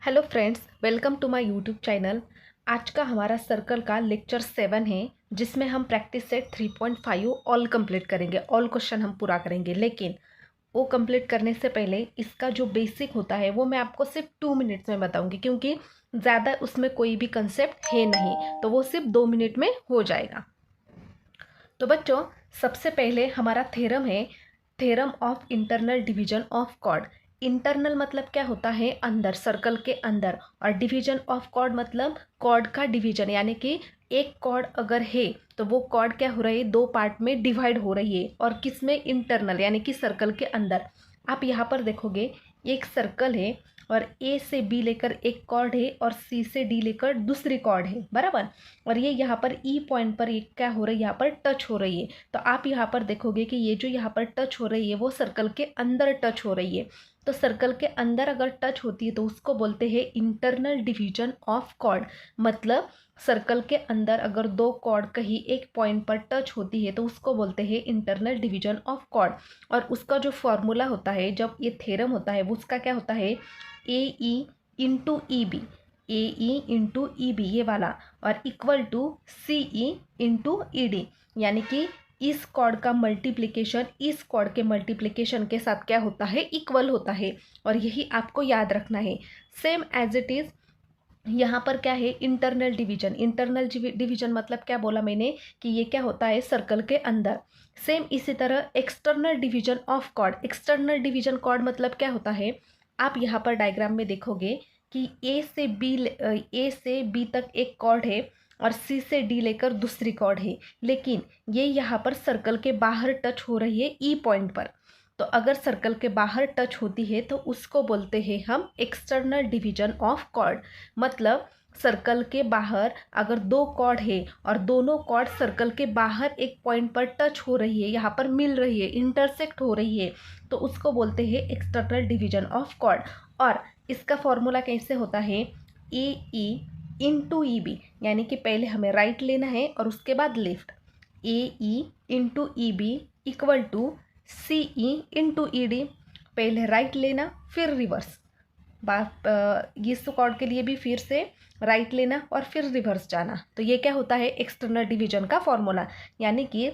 Hello friends, welcome to my YouTube channel. आज का हमारा सर्कल का लेक्चर 7 है, जिसमें हम प्रैक्टिस सेट 3.5 ऑल कंप्लीट करेंगे। ऑल क्वेश्चन हम पूरा करेंगे, लेकिन वो कंप्लीट करने से पहले इसका जो बेसिक होता है वो मैं आपको सिर्फ 2 मिनट्स में बताऊंगी, क्योंकि ज़्यादा उसमें कोई भी कंसेप्ट है नहीं, तो वो सिर्फ 2 मिनट में हो जाएगा। तो बच्चों, सबसे पहले हमारा थ्योरम है, theorem of internal division of chord. Internal मतलब क्या होता है? अंदर, सर्कल के अंदर। और डिवीजन ऑफ कॉर्ड मतलब कॉर्ड का डिवीजन, यानी कि एक कॉर्ड अगर है तो वो कॉर्ड क्या हो रही है, दो पार्ट में डिवाइड हो रही है। और किस में? इंटरनल, यानी कि सर्कल के अंदर। आप यहाँ पर देखोगे, एक सर्कल है और ए से बी लेकर एक कॉर्ड है और सी से डी लेकर दूसरी कॉर्ड है, बराबर। और ये यहाँ पर ई पॉइंट पर एक क्या हो रही है, यहाँ पर टच हो रही है। तो आप यहाँ पर देखोगे कि ये जो यहाँ पर टच हो रही है वो सर्कल के अंदर टच हो रही है। तो सर्कल के अंदर अगर टच होती है तो उसको बोलते हैं इंटरनल डिवीजन ऑफ कॉर्ड। मतलब सर्कल के अंदर अगर दो कॉर्ड कहीं एक पॉइंट पर टच होती है तो उसको बोलते हैं इंटरनल डिवीजन ऑफ कॉर्ड। और उसका जो फॉर्मूला होता है, जब ये थ्योरम होता है, वो उसका क्या होता है, A E into E B, A E into E B ये वाला, और equal to C E into E D. यानी कि इस कॉर्ड का मल्टीप्लिकेशन इस कॉर्ड के मल्टीप्लिकेशन के साथ क्या होता है, इक्वल होता है। और यही आपको याद रखना है। सेम एज इट इज़ यहाँ पर क्या है, इंटरनल डिवीजन। इंटरनल डिवीजन मतलब क्या बोला मैंने, कि ये क्या होता है, सर्कल के अंदर। सेम इसी तरह external division of chord. External division chord मतलब क्या होता है, आप यहाँ पर डायग्राम में देखोगे कि ए से बी तक एक कॉर्ड है और सी से डी लेकर दूसरी कॉर्ड है, लेकिन ये यहाँ पर सर्कल के बाहर टच हो रही है ई पॉइंट पर। तो अगर सर्कल के बाहर टच होती है तो उसको बोलते हैं हम एक्सटर्नल डिवीजन ऑफ कॉर्ड। मतलब सर्कल के बाहर अगर दो कॉर्ड है और दोनों कॉर्ड सर्कल के बाहर एक पॉइंट पर टच हो रही है, यहाँ पर मिल रही है, इंटरसेक्ट हो रही है, तो उसको बोलते हैं एक्सटर्नल डिवीजन ऑफ कॉर्ड। और इसका फॉर्मूला कैसे होता है, A E into E B, यानी कि पहले हमें राइट लेना है और उसके बाद left. A E into E B equal to C E into E D. पहले राइट लेना फिर रिवर्स, इस कॉर्ड के लिए भी फिर से राइट लेना और फिर रिवर्स जाना। तो ये क्या होता है, एक्सटर्नल डिवीजन का फॉर्मूला। यानी कि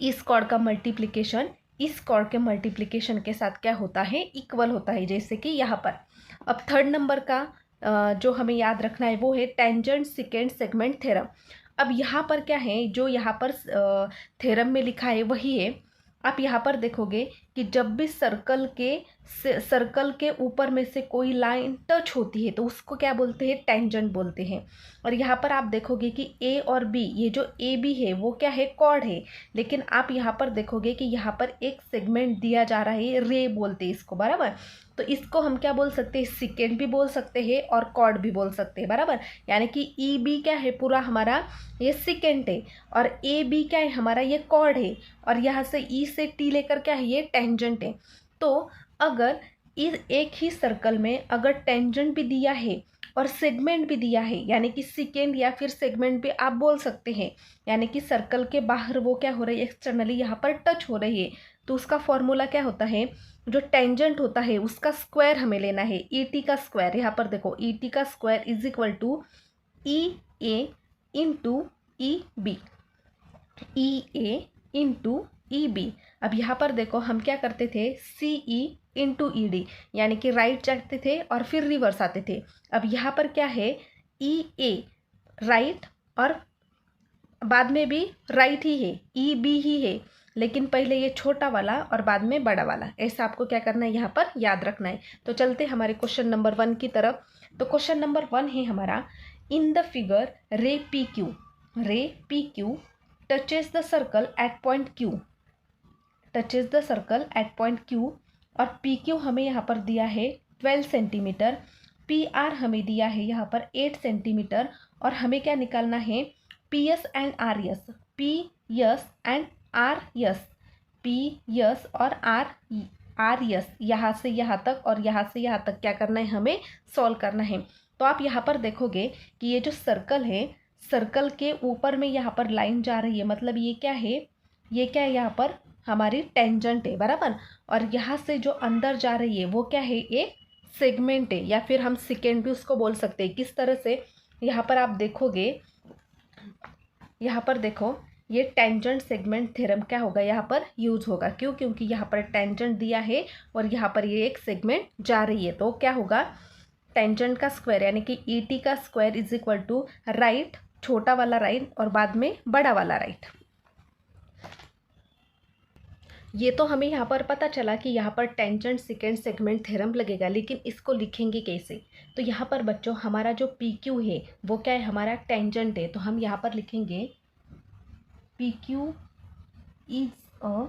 इस कॉर्ड का मल्टीप्लिकेशन इस कॉर्ड के मल्टीप्लिकेशन के साथ क्या होता है, इक्वल होता है, जैसे कि यहाँ पर। अब थर्ड नंबर का जो हमें याद रखना है वो है टेंजेंट सेकेंड सेगमेंट थ्योरम। अब यहाँ पर क्या है, जो यहाँ पर थ्योरम में लिखा है वही है। आप यहाँ पर देखोगे कि जब भी सर्कल के ऊपर में से कोई लाइन टच होती है तो उसको क्या बोलते हैं, टेंजेंट बोलते हैं। और यहाँ पर आप देखोगे कि ए और बी, ये जो ए बी है वो क्या है, कॉर्ड है, लेकिन आप यहाँ पर देखोगे कि यहाँ पर एक सेगमेंट दिया जा रहा है, रे बोलते हैं इसको, बराबर। तो इसको हम क्या बोल सकते हैं, सेकेंड भी बोल सकते हैं और कॉर्ड भी बोल सकते हैं, बराबर। यानी कि ई बी क्या है, पूरा हमारा ये सेकेंड है, और ए बी क्या है, हमारा ये कॉर्ड है, और यहाँ से ई से टी लेकर क्या है, ये टेंजेंट है। तो अगर इस एक ही सर्कल में अगर टेंजेंट भी दिया है और सेगमेंट भी दिया है, यानी कि सेकेंड या फिर सेगमेंट भी आप बोल सकते हैं, यानी कि सर्कल के बाहर वो क्या हो रही है, एक्सटर्नली यहाँ पर टच हो रही है, तो उसका फॉर्मूला क्या होता है, जो टेंजेंट होता है उसका स्क्वायर हमें लेना है, ई टी का स्क्वायर। यहाँ पर देखो, ई टी का square is equal to E A into E B, E A into E B. अब यहाँ पर देखो, हम क्या करते थे, सी ई इंटू ई डी, यानी कि राइट जाते थे और फिर रिवर्स आते थे। अब यहाँ पर क्या है, ई ए राइट और बाद में भी राइट ही है, ई बी ही है, लेकिन पहले ये छोटा वाला और बाद में बड़ा वाला, ऐसा आपको क्या करना है, यहाँ पर याद रखना है। तो चलते हमारे क्वेश्चन नंबर 1 की तरफ। तो क्वेश्चन नंबर 1 है हमारा, इन द फिगर रे P Q touches the circle eight point Q, touches the circle eight point Q. और पी क्यू हमें यहाँ पर दिया है 12 सेंटीमीटर, पी आर हमें दिया है यहाँ पर 8 सेंटीमीटर, और हमें क्या निकालना है, P S and R S, P S and R S, P S और आर एस, यहाँ से यहाँ तक और यहाँ से यहाँ तक क्या करना है, हमें सॉल्व करना है। तो आप यहाँ पर देखोगे कि ये जो सर्कल है, सर्कल के ऊपर में यहाँ पर लाइन जा रही है, मतलब ये क्या है, ये क्या है, यहाँ पर हमारी टेंजेंट है, बराबर। और यहाँ से जो अंदर जा रही है वो क्या है, एक सेगमेंट है, या फिर हम सेकेंड भी उसको बोल सकते हैं। किस तरह से, यहाँ पर आप देखोगे, यहाँ पर देखो, ये टेंजेंट सेगमेंट थ्योरम क्या होगा, यहाँ पर यूज होगा। क्यों? क्योंकि यहाँ पर टेंजेंट दिया है और यहाँ पर ये एक सेगमेंट जा रही है, तो क्या होगा, टेंजेंट का स्क्वायर यानी कि ET का square is equal to right, छोटा वाला राइट और बाद में बड़ा वाला राइट। ये तो हमें यहाँ पर पता चला कि यहाँ पर टेंजेंट सेकेंड सेगमेंट थ्योरम लगेगा, लेकिन इसको लिखेंगे कैसे? तो यहाँ पर बच्चों हमारा जो PQ है वो क्या है, हमारा टेंजेंट है। तो हम यहाँ पर लिखेंगे PQ is a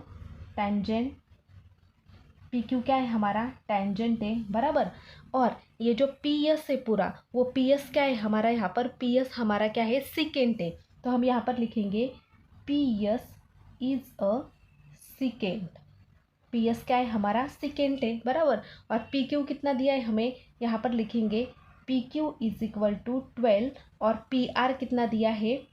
tangent, PQ क्या है, हमारा टेंजेंट है, बराबर। और ये जो PS है पूरा, वो PS क्या है हमारा, यहाँ पर PS हमारा क्या है, सेकेंट है। तो हम यहाँ पर लिखेंगे PS is a second, PS क्या है, हमारा सेकेंड है, बराबर। और PQ कितना दिया है हमें, यहाँ पर लिखेंगे PQ इज इक्वल टू 12 और PR कितना दिया है,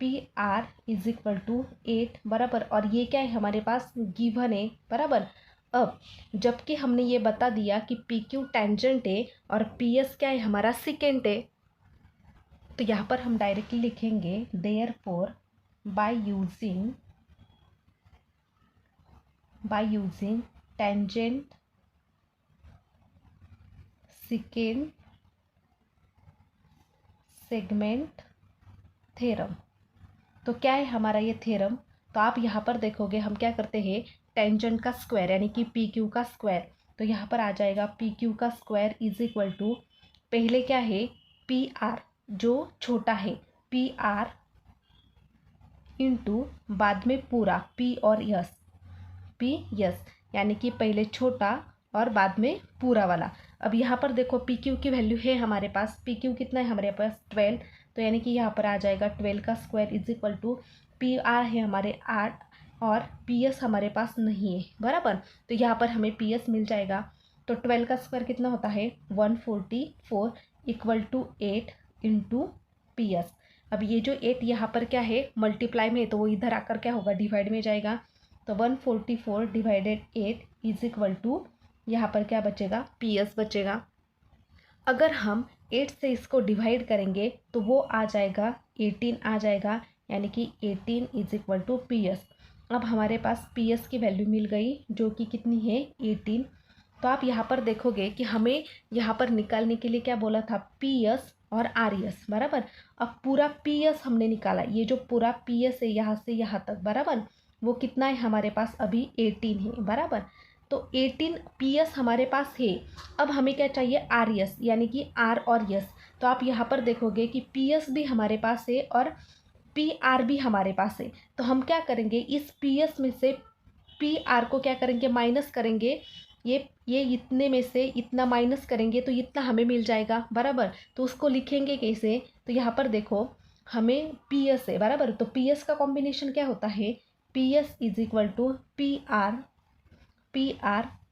PR इज इक्वल टू 8, बराबर। और ये क्या है, हमारे पास गिवन है, बराबर। अब जबकि हमने ये बता दिया कि PQ टेंजेंट है और PS क्या है, हमारा सेकेंड है, तो यहाँ पर हम डायरेक्टली लिखेंगे therefore by using tangent secant segment theorem. तो क्या है हमारा ये थ्योरम, तो आप यहाँ पर देखोगे हम क्या करते हैं, टेंजेंट का स्क्वायर यानी कि PQ का स्क्वायर, तो यहाँ पर आ जाएगा PQ का स्क्वायर इज इक्वल टू, पहले क्या है PR जो छोटा है, PR इंटू बाद में पूरा P और S, यानी कि पहले छोटा और बाद में पूरा वाला। अब यहाँ पर देखो PQ की वैल्यू है हमारे पास, PQ कितना है हमारे पास 12, तो यानी कि यहाँ पर आ जाएगा 12 का square is equal to PR है हमारे 8 और PS हमारे पास नहीं है, बराबर। तो यहाँ पर हमें PS मिल जाएगा। तो 12 का स्क्वायर कितना होता है 144 इक्वल टू 8 इंटू PS। अब ये जो 8 यहाँ पर क्या है मल्टीप्लाई में, तो वो इधर आकर क्या होगा, डिवाइड में जाएगा। तो 144 डिवाइडेड 8 इज इक्वल टू, यहाँ पर क्या बचेगा, PS बचेगा। अगर हम 8 से इसको डिवाइड करेंगे तो वो आ जाएगा 18 आ जाएगा, यानी कि 18 इज इक्वल टू PS। अब हमारे पास PS की वैल्यू मिल गई जो कि कितनी है 18। तो आप यहाँ पर देखोगे कि हमें यहाँ पर निकालने के लिए क्या बोला था, PS और RS, बराबर। अब पूरा PS हमने निकाला, ये जो पूरा PS है यहाँ से यहाँ तक, बराबर, वो कितना है हमारे पास अभी 18 है, बराबर। तो 18 PS हमारे पास है। अब हमें क्या चाहिए, RS यानी कि R और S। तो आप यहाँ पर देखोगे कि PS भी हमारे पास है और PR भी हमारे पास है। तो हम क्या करेंगे, इस PS में से PR को क्या करेंगे, माइनस करेंगे। ये इतने में से इतना माइनस करेंगे तो इतना हमें मिल जाएगा, बराबर। तो उसको लिखेंगे कैसे, तो यहाँ पर देखो हमें PS है, बराबर। तो PS का कॉम्बिनेशन क्या होता है, PS is equal to PR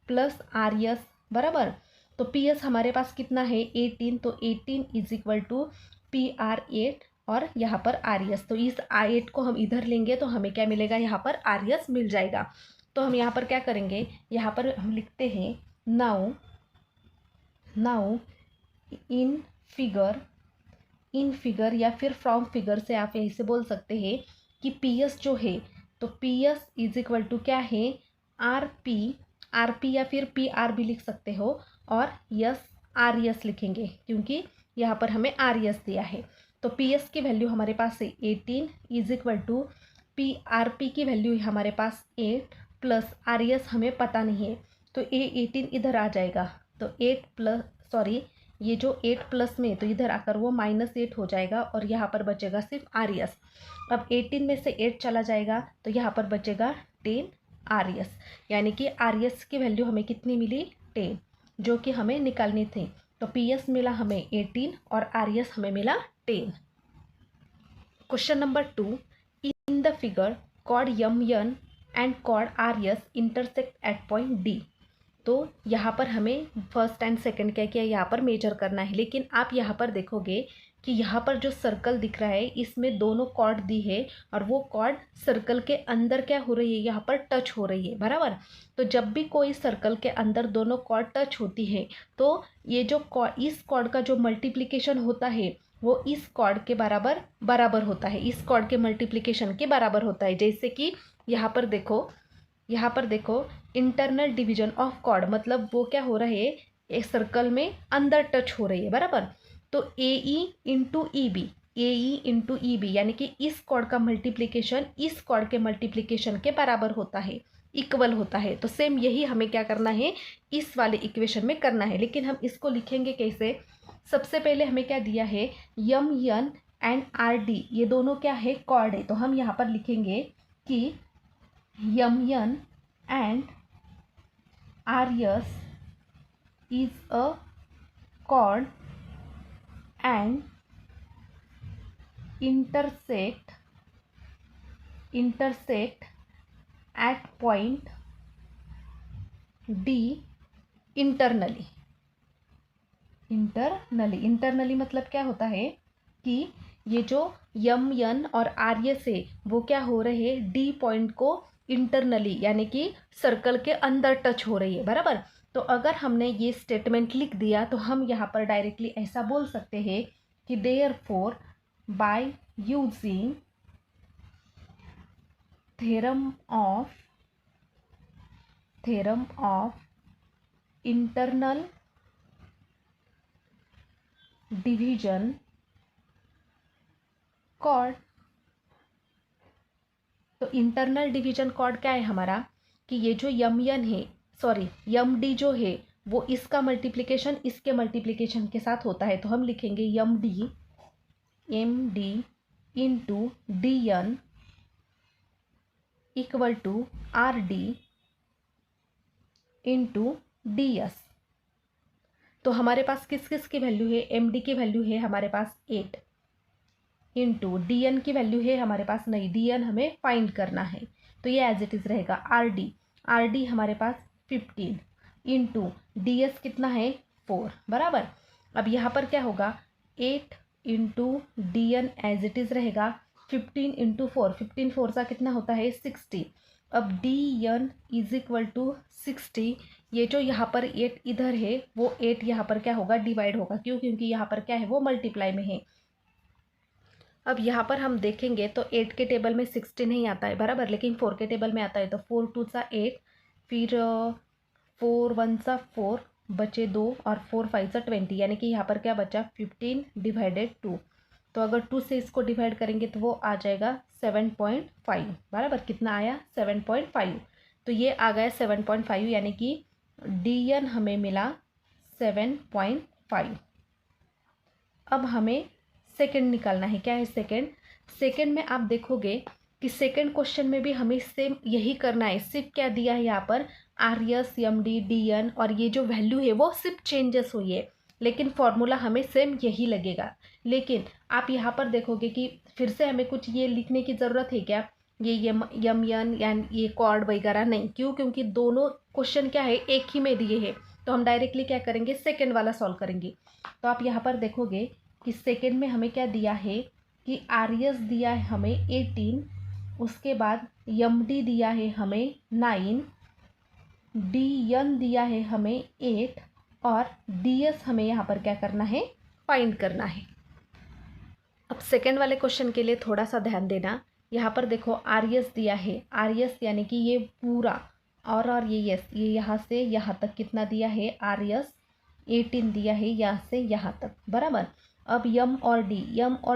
plus RS, बराबर। तो PS हमारे पास कितना है 18, तो 18 इज इक्वल टू PR 8 और यहाँ पर RS। तो इस 8 को हम इधर लेंगे तो हमें क्या मिलेगा, यहाँ पर RS मिल जाएगा। तो हम यहाँ पर क्या करेंगे, यहाँ पर हम लिखते हैं नाउ इन फिगर या फिर फ्रॉम फिगर से आप यहीं से बोल सकते हैं कि PS जो है, तो PS इज इक्वल टू क्या है RP या फिर PR भी लिख सकते हो, और RS लिखेंगे क्योंकि यहाँ पर हमें RS दिया है। तो PS की वैल्यू हमारे पास है 18 इज इक्वल टू RP की वैल्यू हमारे पास 8 प्लस RS हमें पता नहीं है, तो 18 इधर आ जाएगा। तो 8 प्लस सॉरी ये जो 8 प्लस में, तो इधर आकर वो -8 हो जाएगा और यहाँ पर बचेगा सिर्फ RS। अब 18 में से 8 चला जाएगा तो यहाँ पर बचेगा 10 RS, यानी कि RS की वैल्यू हमें कितनी मिली 10, जो कि हमें निकालनी थी। तो PS मिला हमें 18 और RS हमें मिला 10। Question number 2, in the figure chord MN and chord RS intersect at point D। तो यहाँ पर हमें फर्स्ट एंड सेकंड क्या किया, यहाँ पर मेजर करना है। लेकिन आप यहाँ पर देखोगे कि यहाँ पर जो सर्कल दिख रहा है इसमें दोनों कॉर्ड दी है और वो कॉर्ड सर्कल के अंदर क्या हो रही है, यहाँ पर टच हो रही है, बराबर। तो जब भी कोई सर्कल के अंदर दोनों कॉर्ड टच होती है तो ये जो इस कॉर्ड का जो मल्टीप्लिकेशन होता है वो इस कॉर्ड के बराबर बराबर होता है, इस कॉर्ड के मल्टीप्लिकेशन के बराबर होता है। जैसे कि यहाँ पर देखो इंटरनल डिवीजन ऑफ कॉर्ड, मतलब वो क्या हो रहा है, एक सर्कल में अंदर टच हो रही है, बराबर। तो AE इंटू ई बी यानी कि इस कॉर्ड का मल्टीप्लिकेशन इस कॉर्ड के मल्टीप्लिकेशन के बराबर होता है, इक्वल होता है। तो सेम यही हमें क्या करना है, इस वाले इक्वेशन में करना है। लेकिन हम इसको लिखेंगे कैसे, सबसे पहले हमें क्या दिया है, MN एंड RD ये दोनों क्या है, कॉर्ड है। तो हम यहाँ पर लिखेंगे कि MN and RS is a chord and intersect at point D internally मतलब क्या होता है कि ये जो MN और RS है वो क्या हो रहे हैं, D पॉइंट को इंटरनली यानी कि सर्कल के अंदर टच हो रही है, बराबर। तो अगर हमने ये स्टेटमेंट लिख दिया तो हम यहाँ पर डायरेक्टली ऐसा बोल सकते हैं कि therefore by using theorem of internal division chord. तो इंटरनल डिवीजन कॉर्ड क्या है हमारा, कि ये जो MD जो है वो इसका मल्टीप्लिकेशन इसके मल्टीप्लिकेशन के साथ होता है। तो हम लिखेंगे MD into DN equal to RD into DS। तो हमारे पास किस किस की वैल्यू है, MD की वैल्यू है हमारे पास 8 इंटू DN की वैल्यू है हमारे पास नहीं, DN हमें फाइंड करना है। तो ये एज इट इज़ रहेगा RD हमारे पास 15 इंटू DS कितना है 4, बराबर। अब यहाँ पर क्या होगा, 8 into DN as it is रहेगा 15 इंटू 4, 15 4 सा कितना होता है 60। अब DN इज इक्वल टू 60, ये जो यहाँ पर 8 इधर है वो 8 यहाँ पर क्या होगा, डिवाइड होगा। क्यों, क्योंकि यहाँ पर क्या है, वो मल्टीप्लाई में है। अब यहाँ पर हम देखेंगे तो 8 के टेबल में 60 नहीं आता है, बराबर, लेकिन 4 के टेबल में आता है। तो 4 2 सा 8, फिर 4 1 सा 4, बचे 2 और 4 5 सा 20, यानी कि यहाँ पर क्या बचा 15 डिवाइडेड 2। तो अगर 2 से इसको डिवाइड करेंगे तो वो आ जाएगा 7.5, बराबर। कितना आया 7.5। तो ये आ गया 7.5 यानी कि DN हमें मिला 7.5। अब हमें सेकंड निकालना है। क्या है सेकंड में आप देखोगे कि सेकंड क्वेश्चन में भी हमें सेम यही करना है। सिर्फ क्या दिया है यहाँ पर, RS MD DN और ये जो वैल्यू है वो सिर्फ चेंजेस हुई है, लेकिन फॉर्मूला हमें सेम यही लगेगा। लेकिन आप यहाँ पर देखोगे कि फिर से हमें कुछ ये लिखने की ज़रूरत है क्या, ये MN या ये कॉर्ड वगैरह नहीं। क्यों, क्योंकि दोनों क्वेश्चन क्या है एक ही में दिए हैं। तो हम डायरेक्टली क्या करेंगे, सेकेंड वाला सॉल्व करेंगे। तो आप यहाँ पर देखोगे कि सेकेंड में हमें क्या दिया है कि RS दिया है हमें 18, उसके बाद MD दिया है हमें 9, DN दिया है हमें 8 और DS हमें यहाँ पर क्या करना है, फाइंड करना है। अब सेकेंड वाले क्वेश्चन के लिए थोड़ा सा ध्यान देना। यहाँ पर देखो RS दिया है, RS यानी कि ये पूरा और ये यहाँ से यहाँ तक कितना दिया है, RS 18 दिया है यहाँ से यहाँ तक, बराबर। अब M और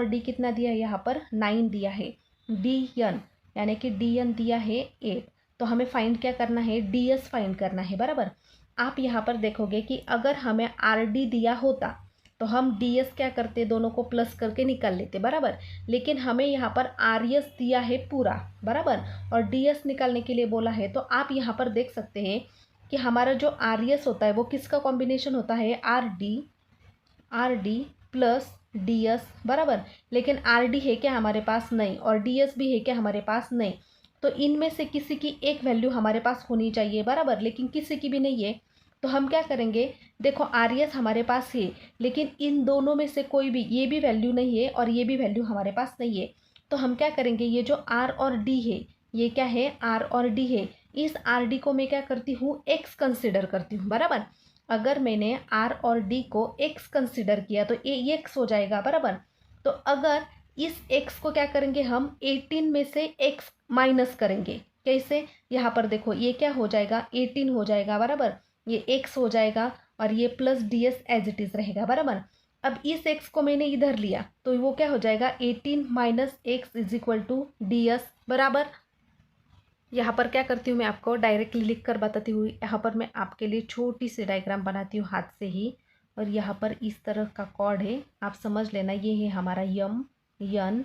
D कितना दिया है, यहाँ पर 9 दिया है। DN यानी कि DN दिया है 8। तो हमें फाइंड क्या करना है, DS फाइंड करना है, बराबर। आप यहाँ पर देखोगे कि अगर हमें RD दिया होता तो हम DS क्या करते, दोनों को प्लस करके निकाल लेते, बराबर। लेकिन हमें यहाँ पर RS दिया है पूरा, बराबर, और DS निकालने के लिए बोला है। तो आप यहाँ पर देख सकते हैं कि हमारा जो RS होता है वो किसका कॉम्बिनेशन होता है, RD प्लस DS, बराबर। लेकिन RD है क्या हमारे पास, नहीं, और DS भी है क्या हमारे पास, नहीं। तो इनमें से किसी की एक वैल्यू हमारे पास होनी चाहिए, बराबर, लेकिन किसी की भी नहीं है। तो हम क्या करेंगे, देखो आर एस हमारे पास है, लेकिन इन दोनों में से कोई भी, ये भी वैल्यू नहीं है और ये भी वैल्यू हमारे पास नहीं है। तो हम क्या करेंगे, ये जो आर और डी है, ये क्या है, आर और डी है, इस आर डी को मैं क्या करती हूँ, एक्स कंसिडर करती हूँ, बराबर। अगर मैंने आर और डी को एक्स कंसिडर किया तो ये एक्स हो जाएगा, बराबर। तो अगर इस x को क्या करेंगे, हम 18 में से x माइनस करेंगे। कैसे, यहाँ पर देखो ये क्या हो जाएगा, 18 हो जाएगा, बराबर। ये x हो जाएगा और ये plus D S as it is रहेगा, बराबर। अब इस x को मैंने इधर लिया तो वो क्या हो जाएगा, 18 minus x is equal to D S, बराबर। यहाँ पर क्या करती हूँ, मैं आपको डायरेक्टली लिख कर बताती हूँ। यहाँ पर मैं आपके लिए छोटी सी डायग्राम बनाती हूँ हाथ से ही, और यहाँ पर इस तरह का कॉर्ड है, आप समझ लेना। ये है हमारा यम, यन,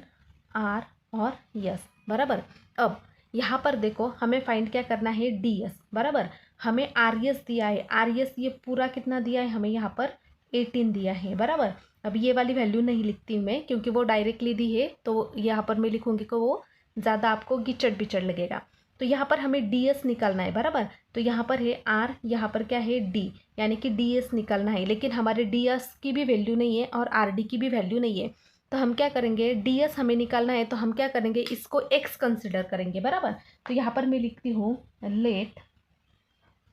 आर और यस, बराबर। अब यहाँ पर देखो हमें फाइंड क्या करना है, डी एस, बराबर। हमें आर एस दिया है, आर एस ये पूरा कितना दिया है, हमें यहाँ पर 18 दिया है, बराबर। अब ये वाली वैल्यू नहीं लिखती हूँ मैं, क्योंकि वो डायरेक्टली दी है, तो यहाँ पर मैं लिखूँगी कि वो ज़्यादा आपको गिचड़ बिचड़ लगेगा। तो यहाँ पर हमें डी एस निकालना है, बराबर। तो यहाँ पर है आर, यहाँ पर क्या है, डी, यानी कि डी एस निकालना है। लेकिन हमारे डी एस की भी वैल्यू नहीं है और आर डी की भी वैल्यू नहीं है, तो हम क्या करेंगे, डी एस हमें निकालना है, तो हम क्या करेंगे, इसको एक्स कंसिडर करेंगे, बराबर। तो यहाँ पर मैं लिखती हूँ let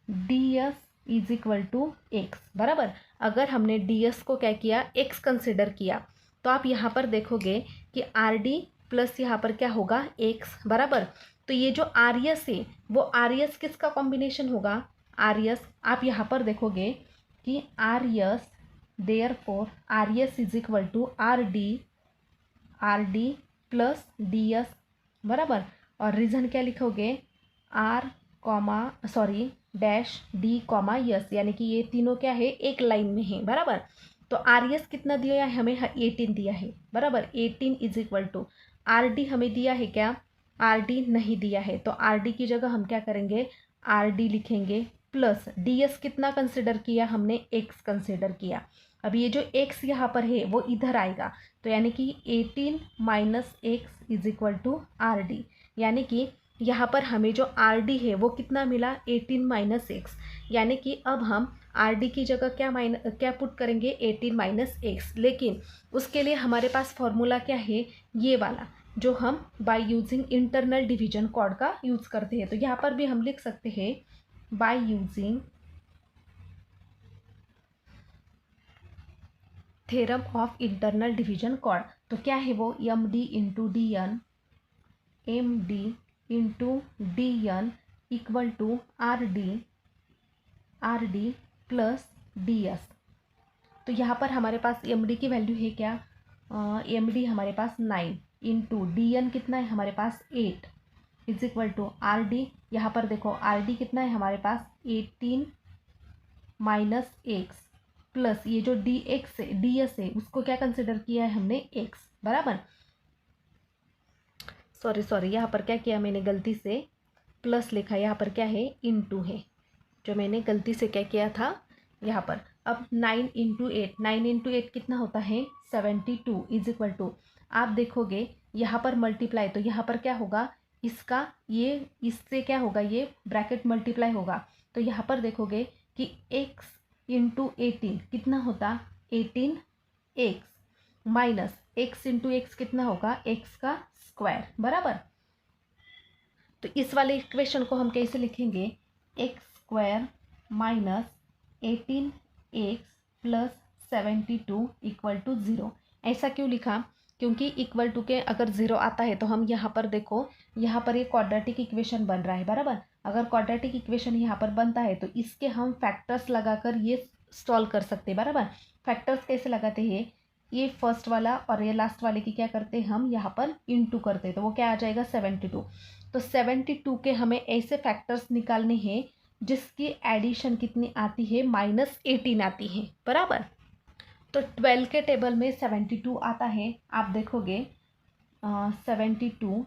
D S is equal to x, बराबर। अगर हमने डी एस को क्या किया, एक्स कंसिडर किया, तो आप यहाँ पर देखोगे कि आर डी प्लस यहाँ पर क्या होगा, एक्स, बराबर। तो ये जो आर एस है वो आर एस किसका कॉम्बिनेशन होगा, आर एस। आप यहाँ पर देखोगे कि R S, therefore R S is equal to R D plus D S, बराबर। और रीज़न क्या लिखोगे, R comma sorry dash D comma S, यानी कि ये तीनों क्या है, एक लाइन में है, बराबर। तो आर एस कितना दिया है हमें, 18 दिया है, बराबर। 18 is equal to R D हमें दिया है क्या, आर डी नहीं दिया है, तो आर डी की जगह हम क्या करेंगे, आर डी लिखेंगे प्लस डी एस कितना कंसिडर किया हमने, एक्स कंसिडर किया। अब ये जो एक्स यहाँ पर है वो इधर आएगा, तो यानी कि 18 minus x is equal to R D, यानी कि यहाँ पर हमें जो आर डी है वो कितना मिला, 18 माइनस एक्स। यानी कि अब हम आर डी की जगह क्या पुट करेंगे, 18 माइनस एक्स। लेकिन उसके लिए हमारे पास फॉर्मूला क्या है, ये वाला, जो हम by using internal division chord का यूज़ करते हैं। तो यहाँ पर भी हम लिख सकते हैं by using theorem of internal division chord. तो क्या है वो, M D into D N, M D into D N equal to R D plus D S. तो यहाँ पर हमारे पास एम डी की वैल्यू है क्या, एम डी हमारे पास 9 इंटू डी एन कितना है हमारे पास 8 is equal to R D. यहाँ पर देखो आर डी कितना है हमारे पास 18 माइनस एक्स प्लस ये जो डी एक्स है, डी एस है, उसको क्या कंसिडर किया है हमने, एक्स, बराबर। सॉरी यहाँ पर क्या किया मैंने, गलती से प्लस लिखा, यहाँ पर क्या है, इनटू है, जो मैंने गलती से क्या किया था यहाँ पर। अब 9 इंटू 8, 9 इंटू 8 कितना होता है, 72 इज इक्वल टू, आप देखोगे यहाँ पर मल्टीप्लाई, तो यहाँ पर क्या होगा, इसका ये इससे क्या होगा, ये ब्रैकेट मल्टीप्लाई होगा। तो यहाँ पर देखोगे कि x इंटू 18 कितना होता, 18 x minus x into x कितना होगा, एक्स का स्क्वायर, बराबर। तो इस वाले इक्वेशन को हम कैसे लिखेंगे, x square minus 18 x plus 72 equal to 0। ऐसा क्यों लिखा, क्योंकि इक्वल टू के अगर 0 आता है तो हम यहाँ पर देखो, यहाँ पर ये क्वाड्रेटिक इक्वेशन बन रहा है, बराबर। अगर क्वाड्रेटिक इक्वेशन यहाँ पर बनता है तो इसके हम फैक्टर्स लगाकर ये सॉल्व कर सकते हैं, बराबर। फैक्टर्स कैसे लगाते हैं, ये फर्स्ट वाला और ये लास्ट वाले की क्या करते हैं हम यहाँ पर इनटू करते हैं, तो वो क्या आ जाएगा, 72। तो 72 के हमें ऐसे फैक्टर्स निकालने हैं जिसकी एडिशन कितनी आती है, -18 आती है, बराबर। तो 12 के टेबल में 72 आता है, आप देखोगे 72,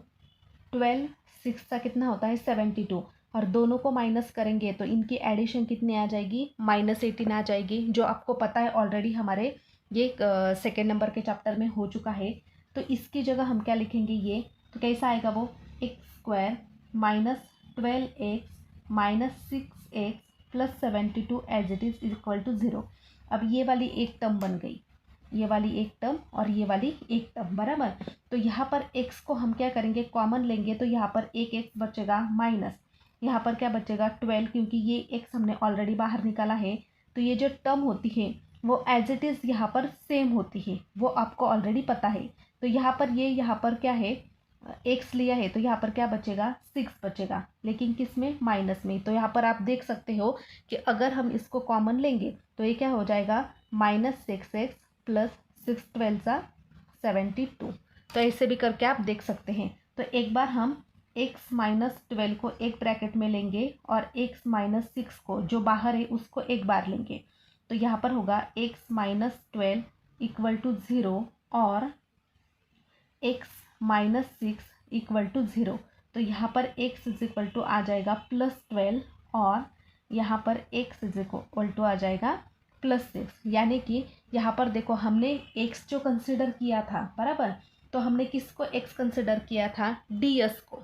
12 6 का कितना होता है, 72, और दोनों को माइनस करेंगे तो इनकी एडिशन कितनी आ जाएगी, -18 आ जाएगी, जो आपको पता है ऑलरेडी हमारे ये सेकेंड नंबर के चैप्टर में हो चुका है। तो इसकी जगह हम क्या लिखेंगे, ये तो कैसा आएगा वो, x square minus 12 x minus 6 x plus 72 as it is equal to 0। अब ये वाली एक टर्म बन गई, ये वाली एक टर्म और ये वाली एक टर्म, बराबर। तो यहाँ पर x को हम क्या करेंगे, कॉमन लेंगे, तो यहाँ पर एक x बचेगा माइनस, यहाँ पर क्या बचेगा 12, क्योंकि ये x हमने ऑलरेडी बाहर निकाला है। तो ये जो टर्म होती है वो एज इट इज़ यहाँ पर सेम होती है, वो आपको ऑलरेडी पता है। तो यहाँ पर ये यहाँ पर क्या है, x लिया है, तो यहाँ पर क्या बचेगा 6 बचेगा, लेकिन किस में, माइनस में। तो यहाँ पर आप देख सकते हो कि अगर हम इसको कॉमन लेंगे तो ये क्या हो जाएगा, -6x प्लस 6 12 72। तो ऐसे भी करके आप देख सकते हैं। तो एक बार हम x माइनस 12 को एक ब्रैकेट में लेंगे और x माइनस 6 को जो बाहर है उसको एक बार लेंगे। तो यहाँ पर होगा x माइनस 12 इक्वल टू 0 और x माइनस 6 इक्वल टू 0। तो यहाँ पर x इज इक्वल टू आ जाएगा +12 और यहाँ पर x इज इक्वल टू आ जाएगा +6। यानी कि यहाँ पर देखो हमने x जो कंसिडर किया था, बराबर, तो हमने किसको x कंसिडर किया था, ds को।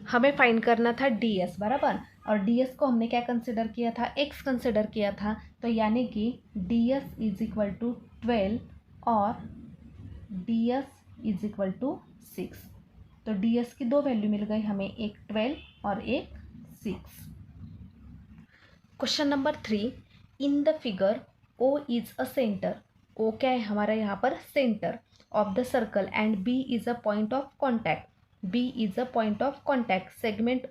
हमें फाइंड करना था ds, बराबर, और ds को हमने क्या कंसिडर किया था, x कंसिडर किया था। तो यानी कि ds इज इक्वल टू 12 और ds इज इक्वल टू 6। तो ds की दो वैल्यू मिल गई हमें, एक 12 और एक 6। Question number 3, in the figure O is a centre. O क्या है हमारा यहाँ पर, centre of the circle, and B is a point of contact. B is a point of contact. Segment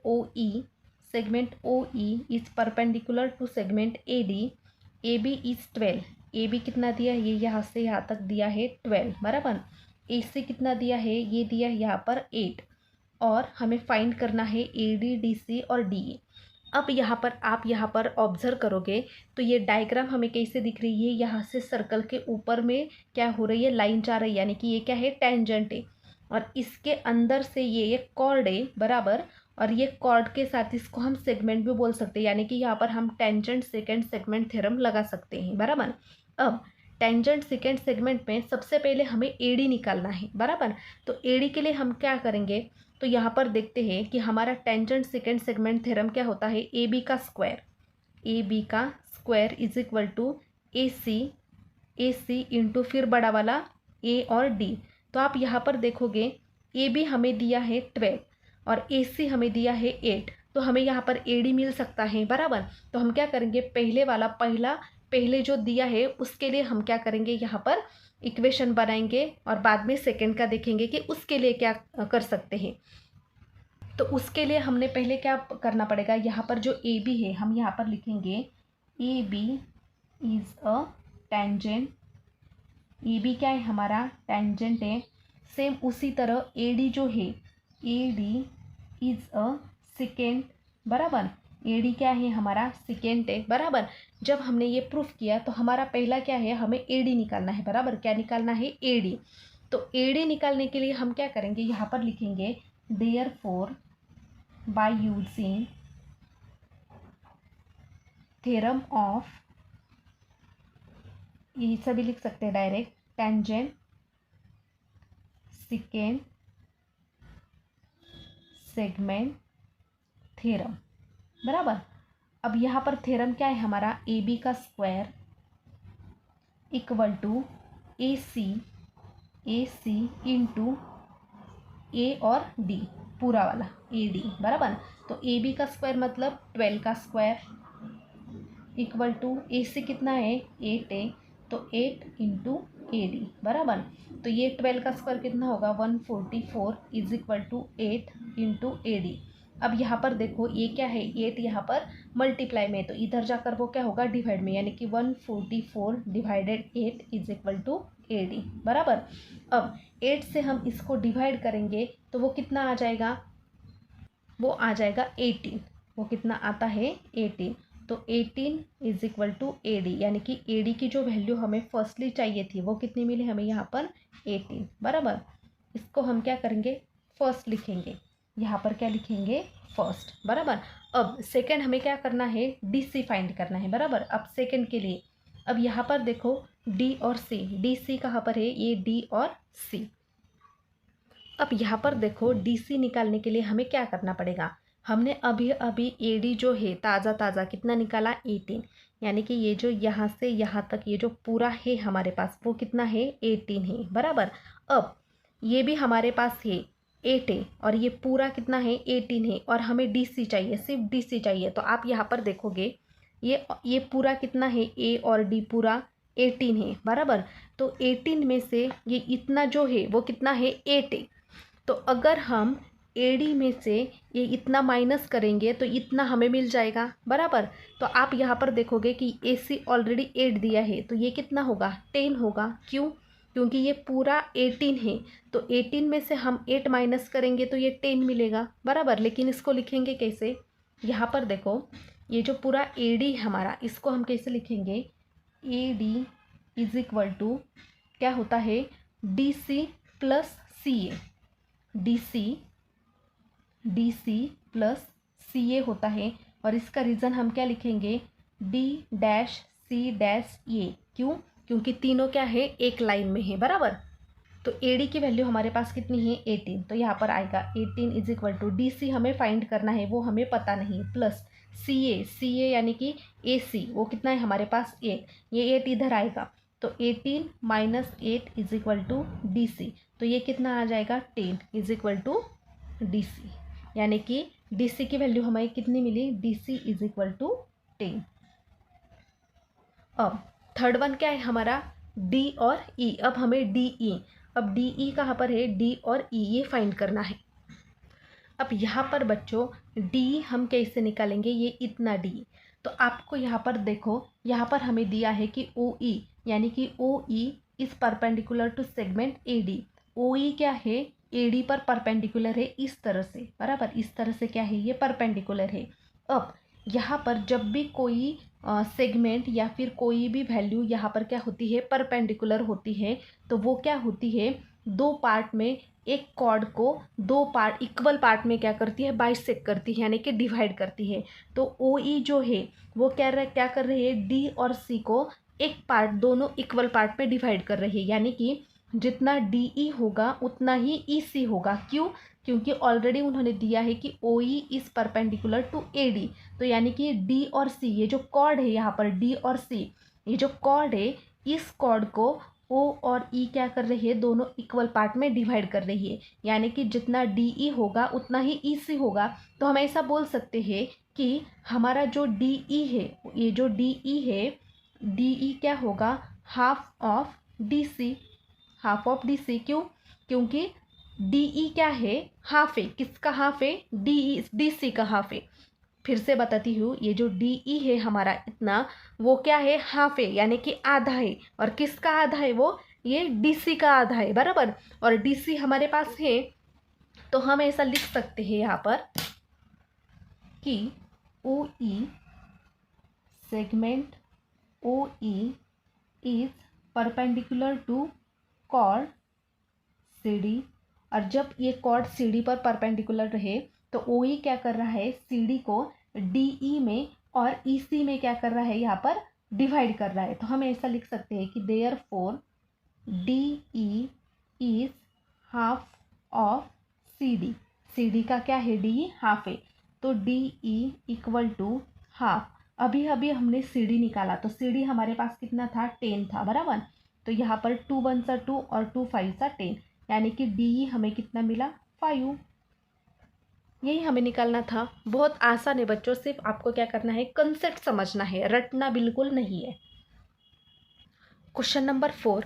OE is perpendicular to segment AD। AB is 12। AB कितना दिया है, ये यहाँ से यहाँ तक दिया है 12, बराबर। AC कितना दिया है, ये दिया है यहाँ पर 8। और हमें फाइंड करना है AD, DC और DE। अब यहाँ पर आप यहाँ पर ऑब्जर्व करोगे तो ये डायग्राम हमें कैसे दिख रही है, यहाँ से सर्कल के ऊपर में क्या हो रही है, लाइन जा रही है, यानी कि ये क्या है, टेंजेंट है। और इसके अंदर से ये एक कॉर्ड है, बराबर, और ये कॉर्ड के साथ इसको हम सेगमेंट भी बोल सकते हैं, यानी कि यहाँ पर हम टेंजेंट सेकेंड सेगमेंट थ्योरम लगा सकते हैं, बराबर। अब टेंजेंट सेकेंड सेगमेंट में सबसे पहले हमें AD निकालना है, बराबर। तो AD के लिए हम क्या करेंगे, तो यहाँ पर देखते हैं कि हमारा टेंजेंट सेकेंड सेगमेंट थ्योरम क्या होता है, AB का square is equal to AC into फिर बड़ा वाला A और D। तो आप यहाँ पर देखोगे AB हमें दिया है 12 और AC हमें दिया है 8, तो हमें यहाँ पर AD मिल सकता है, बराबर। तो हम क्या करेंगे, पहले जो दिया है उसके लिए हम क्या करेंगे, यहाँ पर इक्वेशन बनाएंगे और बाद में सेकंड का देखेंगे कि उसके लिए क्या कर सकते हैं। तो उसके लिए हमने पहले क्या करना पड़ेगा, यहाँ पर जो AB है हम यहाँ पर लिखेंगे AB is a tangent. AB क्या है हमारा, टेंजेंट है। सेम उसी तरह AD जो है, AD इज अ सेकेंड, बराबर। AD क्या है हमारा, सेकेंड है, बराबर। जब हमने ये प्रूफ किया तो हमारा पहला क्या है, हमें AD निकालना है, बराबर। क्या निकालना है, AD। तो AD निकालने के लिए हम क्या करेंगे, यहाँ पर लिखेंगे therefore by using theorem of, ये सभी लिख सकते हैं direct, tangent second segment theorem, बराबर। अब यहाँ पर थ्योरम क्या है हमारा, AB का square equal to AC into A और D, पूरा वाला AD, बराबर। तो AB का स्क्वायर मतलब 12 का स्क्वायर इक्वल टू AC कितना है, 8 है, तो 8 इंटू AD, बराबर। तो ये 12 का स्क्वायर कितना होगा, 144 is equal to 8 into AD। अब यहाँ पर देखो ये क्या है, 8 यहाँ पर मल्टीप्लाई में, तो इधर जाकर वो क्या होगा, डिवाइड में, यानी कि 144 divided 8 is equal to AD, बराबर। अब 8 से हम इसको डिवाइड करेंगे तो वो कितना आ जाएगा, वो आ जाएगा 18। वो कितना आता है, 18। तो 18 इज इक्वल टू AD, यानी कि AD की जो वैल्यू हमें फर्स्टली चाहिए थी वो कितनी मिली हमें यहाँ पर, 18, बराबर। इसको हम क्या करेंगे, फर्स्ट लिखेंगे, यहाँ पर क्या लिखेंगे, फर्स्ट, बराबर। अब सेकंड हमें क्या करना है, DC फाइंड करना है, बराबर। अब सेकंड के लिए अब यहाँ पर देखो D और C, DC कहाँ पर है, ये D और C। अब यहाँ पर देखो DC निकालने के लिए हमें क्या करना पड़ेगा, हमने अभी अभी एडी जो है ताज़ा ताज़ा कितना निकाला 18, यानी कि ये जो यहाँ से यहाँ तक ये जो पूरा है हमारे पास वो कितना है 18 है बराबर। अब ये भी हमारे पास है 8 है और ये पूरा कितना है 18 है और हमें डीसी चाहिए, सिर्फ डीसी चाहिए। तो आप यहाँ पर देखोगे ये पूरा कितना है ए और डी पूरा 18 है बराबर। तो 18 में से ये इतना जो है वो कितना है 8 है। तो अगर हम एडी में से ये इतना माइनस करेंगे तो इतना हमें मिल जाएगा बराबर। तो आप यहाँ पर देखोगे कि एसी ऑलरेडी 8 दिया है तो ये कितना होगा 10 होगा। क्यों? क्योंकि ये पूरा 18 है तो 18 में से हम 8 माइनस करेंगे तो ये 10 मिलेगा बराबर। लेकिन इसको लिखेंगे कैसे? यहाँ पर देखो ये जो पूरा एडी हमारा इसको हम कैसे लिखेंगे? एडी इज इक्वल टू क्या होता है डी सी प्लस सी ए। डी सी प्लस सी ए होता है और इसका रीज़न हम क्या लिखेंगे? डी डैश सी डैश ए। क्यों? क्योंकि तीनों क्या है एक लाइन में है बराबर। तो एडी की वैल्यू हमारे पास कितनी है 18, तो यहाँ पर आएगा 18 is equal to D C हमें फाइंड करना है वो हमें पता नहीं, प्लस सी ए यानी कि ए सी वो कितना है हमारे पास 8, ये 8 इधर आएगा तो 18 minus 8 is equal to D C. तो ये कितना आ जाएगा 10 is equal to D C, यानी कि डी सी की वैल्यू हमें कितनी मिली? D C is equal to 10। अब थर्ड वन क्या है हमारा? डी और ई। अब हमें डी ई, अब डी ई कहाँ पर है? डी और ई ये फाइंड करना है। अब यहाँ पर बच्चों डी हम कैसे निकालेंगे? ये इतना डी। तो आपको यहाँ पर देखो यहाँ पर हमें दिया है कि ओ ई, यानी कि O E is perpendicular to segment A D. O E क्या है? ए डी पर परपेंडिकुलर है इस तरह से बराबर। इस तरह से क्या है? ये परपेंडिकुलर है। अब यहाँ पर जब भी कोई सेगमेंट या फिर कोई भी वैल्यू यहाँ पर क्या होती है? परपेंडिकुलर होती है तो वो क्या होती है? दो पार्ट में एक कॉर्ड को दो पार्ट इक्वल पार्ट में क्या करती है? बाइसेक्ट करती है, यानी कि डिवाइड करती है। तो ओ ई जो है वो क्या कर रही है? डी और सी को एक पार्ट दोनों इक्वल पार्ट में डिवाइड कर रही है, यानी कि जितना डी ई होगा उतना ही ई सी होगा। क्यों? क्योंकि ऑलरेडी उन्होंने दिया है कि O E is perpendicular to A D. तो यानी कि डी और सी ये जो कॉर्ड है यहाँ पर डी और सी ये जो कॉर्ड है इस कॉर्ड को ओ और ई क्या कर रही है? दोनों इक्वल पार्ट में डिवाइड कर रही है, यानी कि जितना डी ई होगा उतना ही ई सी होगा। तो हम ऐसा बोल सकते हैं कि हमारा जो डी ई है ये जो डी ई है डी ई क्या होगा? Half of D C, half of D C. क्यों? क्योंकि डी ई क्या है? हाफ है। किसका हाफ है? डी सी का हाफ है। फिर से बताती हूँ, ये जो डी ई है हमारा इतना वो क्या है? हाफ है, यानी कि आधा है। और किसका आधा है? वो ये डी सी का आधा है बराबर। और डी सी हमारे पास है तो हम ऐसा लिख सकते हैं यहाँ पर कि O E segment O E is perpendicular to chord C D. और जब ये कॉर्ड सी डी पर परपेंडिकुलर रहे तो ओ ई क्या कर रहा है? सी डी को डी ई में और ई सी में क्या कर रहा है? यहाँ पर डिवाइड कर रहा है। तो हम ऐसा लिख सकते हैं कि therefore D E is half of C D. C D का क्या है? डी ई हाफ है। तो D E equal to half. अभी अभी हमने सी डी निकाला तो सी डी हमारे पास कितना था? 10 था बराबर। तो यहाँ पर 2 1 सा 2 और 2 5 सा 10, यानी कि डी ई हमें कितना मिला? 5। यही हमें निकालना था। बहुत आसान है बच्चों, सिर्फ आपको क्या करना है? कंसेप्ट समझना है, रटना बिल्कुल नहीं है। Question number 4,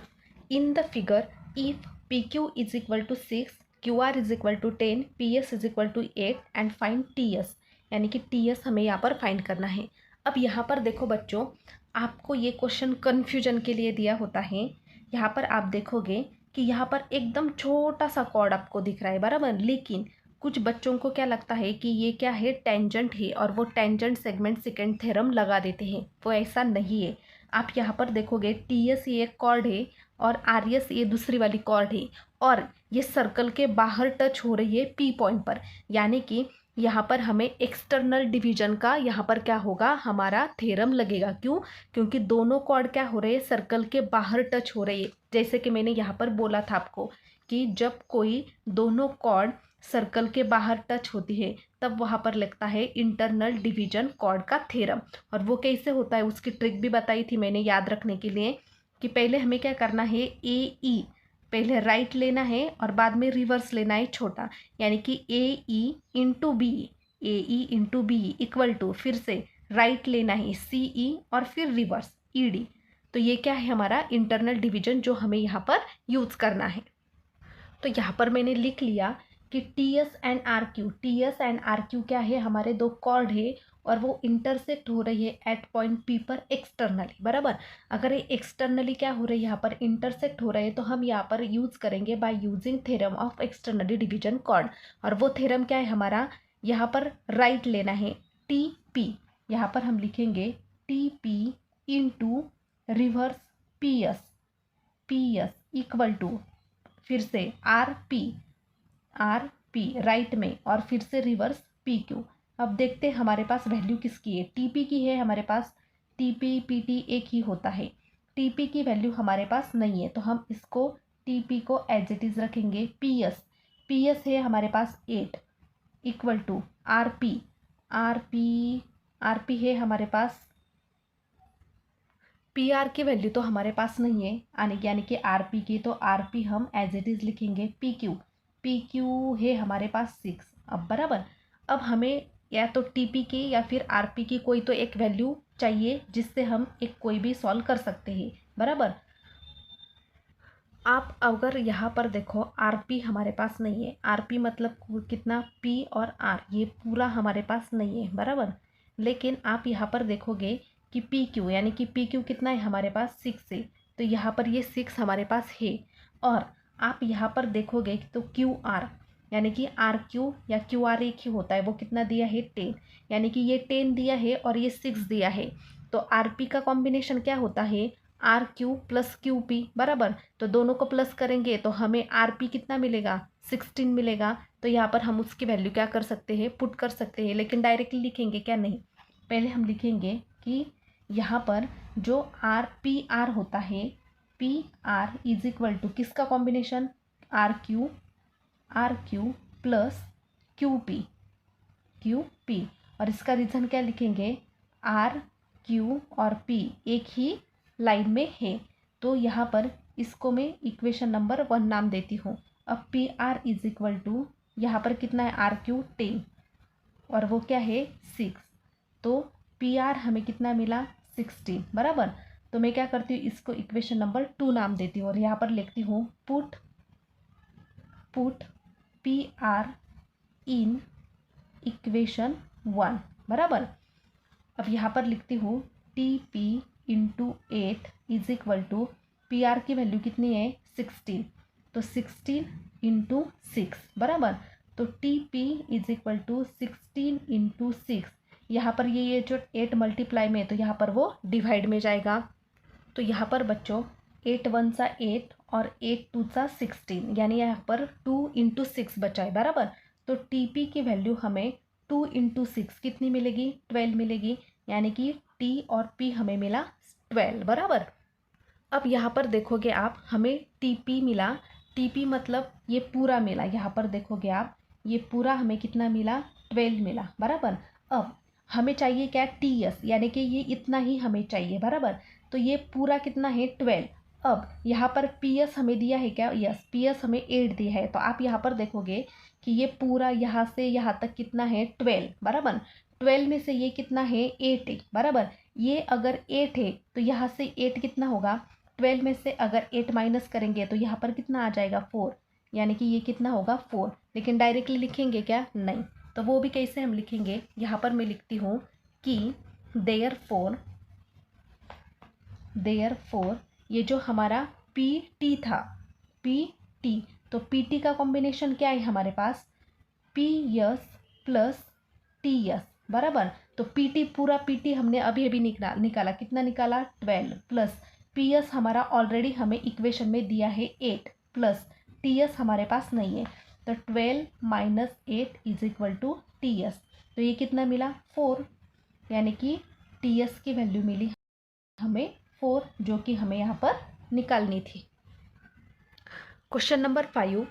in the figure if P Q is equal to 6, Q R is equal to 10, P S is equal to 8 and find T S, यानी कि टी एस हमें यहाँ पर फाइंड करना है। अब यहाँ पर देखो बच्चों, आपको ये क्वेश्चन कन्फ्यूजन के लिए दिया होता है। यहाँ पर आप देखोगे कि यहाँ पर एकदम छोटा सा कॉर्ड आपको दिख रहा है बराबर, लेकिन कुछ बच्चों को क्या लगता है कि ये क्या है? टेंजेंट है, और वो टेंजेंट सेगमेंट सेकेंड थ्योरम लगा देते हैं। वो ऐसा नहीं है। आप यहाँ पर देखोगे टी एस ये एक कॉर्ड है और आर एस ये दूसरी वाली कॉर्ड है, और ये सर्कल के बाहर टच हो रही है पी पॉइंट पर, यानी कि यहाँ पर हमें एक्सटर्नल डिवीजन का यहाँ पर क्या होगा? हमारा थ्योरम लगेगा। क्यों? क्योंकि दोनों कॉर्ड क्या हो रहे हैं? सर्कल के बाहर टच हो रही है। जैसे कि मैंने यहाँ पर बोला था आपको कि जब कोई दोनों कॉर्ड सर्कल के बाहर टच होती है तब तब वहाँ पर लगता है इंटरनल डिवीजन कॉर्ड का थ्योरम। और वो कैसे होता है उसकी ट्रिक भी बताई थी मैंने याद रखने के लिए, कि पहले हमें क्या करना है, ए ई पहले राइट लेना है और बाद में रिवर्स लेना है छोटा, यानी कि A E into B, A E into B equal to फिर से राइट लेना है सी ई और फिर रिवर्स ई डी। तो ये क्या है हमारा इंटरनल डिवीजन जो हमें यहाँ पर यूज़ करना है। तो यहाँ पर मैंने लिख लिया कि T S and R Q, T S and R Q क्या है, हमारे दो कॉर्ड है और वो इंटरसेक्ट हो रही है एट पॉइंट पी पर एक्सटर्नली, बराबर। अगर ये एक्सटर्नली क्या हो रही है, यहाँ पर इंटरसेक्ट हो रहे हैं, तो हम यहाँ पर यूज़ करेंगे by using theorem of externally division chord. और वो थ्योरम क्या है हमारा, यहाँ पर राइट लेना है टी पी, यहाँ पर हम लिखेंगे T P into reverse P S equal to फिर से आर पी राइट में और फिर से रिवर्स पी क्यू। अब देखते हैं हमारे पास वैल्यू किसकी है, टीपी की है हमारे पास, टीपी पीटी एक ही होता है, टीपी की वैल्यू हमारे पास नहीं है तो हम इसको टीपी को एज इट इज़ रखेंगे। पीएस है हमारे पास 8 इक्वल टू आरपी है हमारे पास, पी आर की वैल्यू तो हमारे पास नहीं है यानी कि आर पी की, तो आर पी हम एज इट इज़ लिखेंगे। पी क्यू है हमारे पास 6। अब बराबर, अब हमें या तो टी पी की या फिर आर पी की कोई तो एक वैल्यू चाहिए जिससे हम एक कोई भी सॉल्व कर सकते हैं, बराबर। आप अगर यहाँ पर देखो आर पी हमारे पास नहीं है, आर पी मतलब कितना, पी और आर ये पूरा हमारे पास नहीं है, बराबर। लेकिन आप यहाँ पर देखोगे कि पी क्यू यानी कि पी क्यू कितना है हमारे पास 6 है, तो यहाँ पर ये 6 हमारे पास है। और आप यहाँ पर देखोगे तो क्यू आर यानी कि आर क्यू या क्यू आर एक ही होता है, वो कितना दिया है 10, यानी कि ये 10 दिया है और ये 6 दिया है, तो आर पी का कॉम्बिनेशन क्या होता है, R Q plus Q P, बराबर। तो दोनों को प्लस करेंगे तो हमें आर पी कितना मिलेगा, 16 मिलेगा। तो यहाँ पर हम उसकी वैल्यू क्या कर सकते हैं, पुट कर सकते हैं, लेकिन डायरेक्टली लिखेंगे क्या, नहीं, पहले हम लिखेंगे कि यहाँ पर जो आर पी आर होता है, P R is equal to किसका combination, R Q plus Q P. और इसका रीज़न क्या लिखेंगे, आर क्यू और पी एक ही लाइन में है, तो यहाँ पर इसको मैं इक्वेशन नंबर 1 नाम देती हूँ। अब P R is equal to यहाँ पर कितना है, आर क्यू 10 और वो क्या है 6, तो पी आर हमें कितना मिला 16, बराबर। तो मैं क्या करती हूँ, इसको इक्वेशन नंबर 2 नाम देती हूँ और यहाँ पर लिखती हूँ put P R in equation 1, बराबर। अब यहाँ पर लिखती हूँ T P into 8 is equal to P R की वैल्यू कितनी है 16, तो 16 इंटू 6, बराबर। तो T P is equal to 16 into 6, यहाँ पर ये जो 8 मल्टीप्लाई में है तो यहाँ पर वो डिवाइड में जाएगा। तो यहाँ पर बच्चों 8 1 सा 8 और 8 2 सा 16, यानी यहाँ पर 2 इंटू 6 बचा है, बराबर। तो टी पी की वैल्यू हमें 2 इंटू 6 कितनी मिलेगी, 12 मिलेगी, यानी कि टी और पी हमें मिला 12, बराबर। अब यहाँ पर देखोगे आप, हमें टी पी मिला, टी पी मतलब ये पूरा मिला, यहाँ पर देखोगे आप ये पूरा हमें कितना मिला 12 मिला, बराबर। अब हमें चाहिए क्या, टी एस, यानी कि ये इतना ही हमें चाहिए, बराबर। तो ये पूरा कितना है 12। अब यहाँ पर पी एस हमें दिया है क्या, यस, पी एस हमें 8 दिया है, तो आप यहाँ पर देखोगे कि ये पूरा यहाँ से यहाँ तक कितना है 12, बराबर। 12 में से ये कितना है 8 है, बराबर। ये अगर 8 है तो यहाँ से 8 कितना होगा, 12 में से अगर 8 माइनस करेंगे तो यहाँ पर कितना आ जाएगा 4, यानी कि ये कितना होगा 4। लेकिन डायरेक्टली लिखेंगे क्या, नहीं, तो वो भी कैसे हम लिखेंगे, यहाँ पर मैं लिखती हूँ कि देयरफॉर ये जो हमारा पी टी था, पी टी, तो पी टी का कॉम्बिनेशन क्या है हमारे पास, P S plus T S, बराबर। तो पी टी पूरा पी टी हमने अभी अभी निकाला कितना निकाला 12, प्लस पी एस हमारा ऑलरेडी हमें इक्वेशन में दिया है 8, प्लस टी एस हमारे पास नहीं है, तो 12 minus 8 is equal to T S, तो ये कितना मिला 4, यानी कि टी एस की वैल्यू मिली हमें 4, जो कि हमें यहाँ पर निकालनी थी। Question number 5,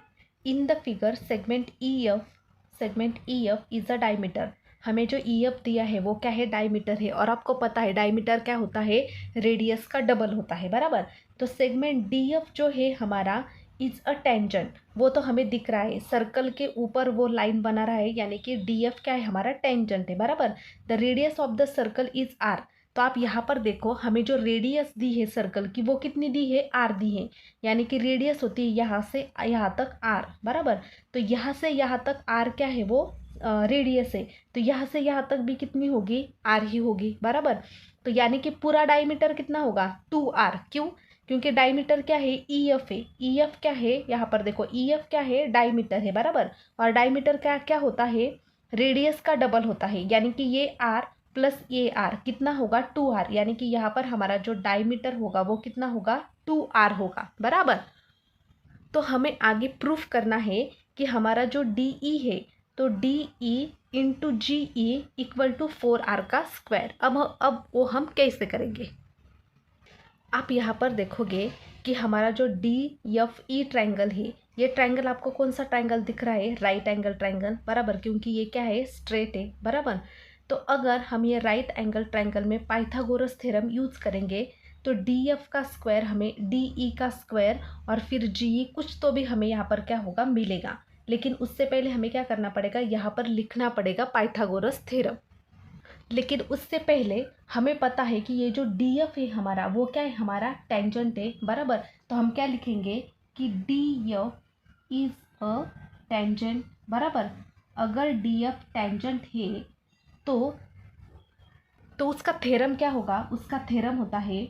in the figure segment E F segment E F is a diameter. हमें जो ई एफ दिया है वो क्या है, डायमीटर है, और आपको पता है डायमीटर क्या होता है, रेडियस का डबल होता है, बराबर। तो सेगमेंट डी एफ जो है हमारा इज़ अ टेंजेंट, वो तो हमें दिख रहा है, सर्कल के ऊपर वो लाइन बना रहा है, यानी कि डी एफ क्या है, हमारा टेंजेंट है, बराबर। The radius of the circle is r. तो आप यहाँ पर देखो, हमें जो रेडियस दी है सर्कल की वो कितनी दी है, आर दी है, यानी कि रेडियस होती है यहाँ से यहाँ तक आर, बराबर। तो यहाँ से यहाँ तक आर क्या है, वो रेडियस है, तो यहाँ से यहाँ तक भी कितनी होगी, आर ही होगी, बराबर। तो यानी कि पूरा डायमीटर कितना होगा, 2r। क्यों, क्योंकि डायमीटर क्या है, ई एफ है, ई एफ क्या है, यहाँ पर देखो ई एफ क्या है, डायमीटर है, बराबर। और डायमीटर क्या क्या होता है, रेडियस का डबल होता है, यानी कि ये आर प्लस ये आर कितना होगा, 2r, यानी कि यहाँ पर हमारा जो डायमीटर होगा वो कितना होगा, 2r होगा, बराबर। तो हमें आगे प्रूफ करना है कि हमारा जो डी ई है, तो D E into G E equal to 4r का स्क्वायर। अब वो हम कैसे करेंगे, आप यहाँ पर देखोगे कि हमारा जो डी एफ ई ट्रायंगल है, ये ट्रायंगल आपको कौन सा ट्रायंगल दिख रहा है, राइट एंगल ट्रायंगल, बराबर, क्योंकि ये क्या है, स्ट्रेट है, बराबर। तो अगर हम ये राइट एंगल ट्रायंगल में पाइथागोरस थ्योरम यूज करेंगे तो डी एफ का स्क्वायर हमें डी ई का स्क्वायर और फिर जी ई कुछ तो भी हमें यहाँ पर क्या होगा, मिलेगा। लेकिन उससे पहले हमें क्या करना पड़ेगा, यहाँ पर लिखना पड़ेगा पाइथागोरस थ्योरम। लेकिन उससे पहले हमें पता है कि ये जो डी एफ है हमारा, वो क्या है, हमारा टेंजेंट है, बराबर। तो हम क्या लिखेंगे कि D F is a tangent, बराबर। अगर डी एफ टेंजेंट है तो उसका थ्योरम क्या होगा, उसका थ्योरम होता है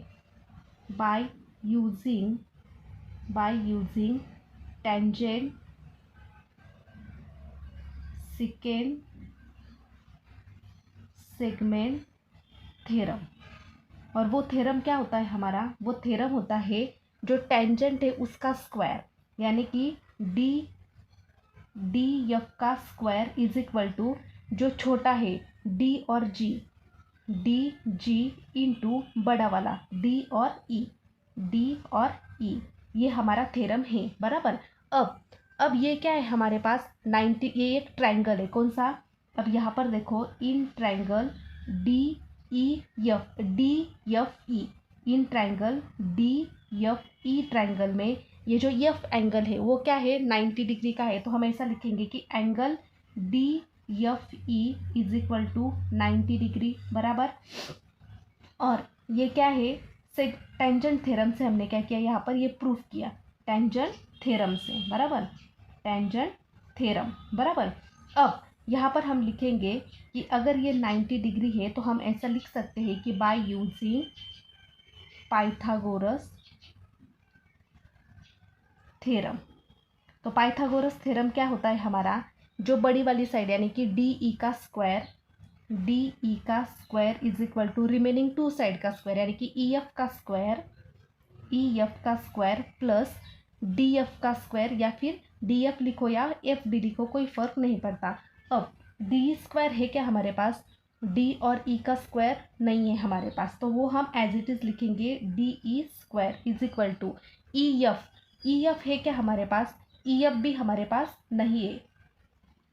by using tangent second segment theorem. और वो थ्योरम क्या होता है हमारा, वो थ्योरम होता है जो टेंजेंट है उसका स्क्वायर, यानी कि डी एफ का स्क्वायर इज इक्वल टू जो छोटा है डी और जी इंटू बड़ा वाला डी और ई, ये हमारा थ्योरम है, बराबर। अब ये क्या है हमारे पास 90, ये एक ट्रायंगल है, कौन सा, अब यहाँ पर देखो, in triangle D F E, in triangle D F E triangle में ये जो एफ एंगल है वो क्या है, 90 डिग्री का है। तो हम ऐसा लिखेंगे कि angle D F E is equal to 90 degree, बराबर। और ये क्या है, से टेंजेंट थ्योरम से हमने क्या किया, यहाँ पर ये प्रूफ किया टेंजेंट थ्योरम से, बराबर, टेंजेंट थ्योरम, बराबर। अब यहाँ पर हम लिखेंगे कि अगर ये 90 डिग्री है तो हम ऐसा लिख सकते हैं कि बाय यूजिंग पाइथागोरस थ्योरम। तो पाइथागोरस थ्योरम क्या होता है हमारा, जो बड़ी वाली साइड यानी कि डी ई का square is equal to remaining two side का स्क्वायर, यानी कि ई एफ का स्क्वायर प्लस डी एफ का स्क्वायर, या फिर डी एफ लिखो या एफ डी लिखो, कोई फर्क नहीं पड़ता। अब डी स्क्वायर है क्या हमारे पास, डी और ई का स्क्वायर नहीं है हमारे पास, तो वो हम एज इट इज लिखेंगे D E square is equal to E F है क्या हमारे पास, ई एफ भी हमारे पास नहीं है,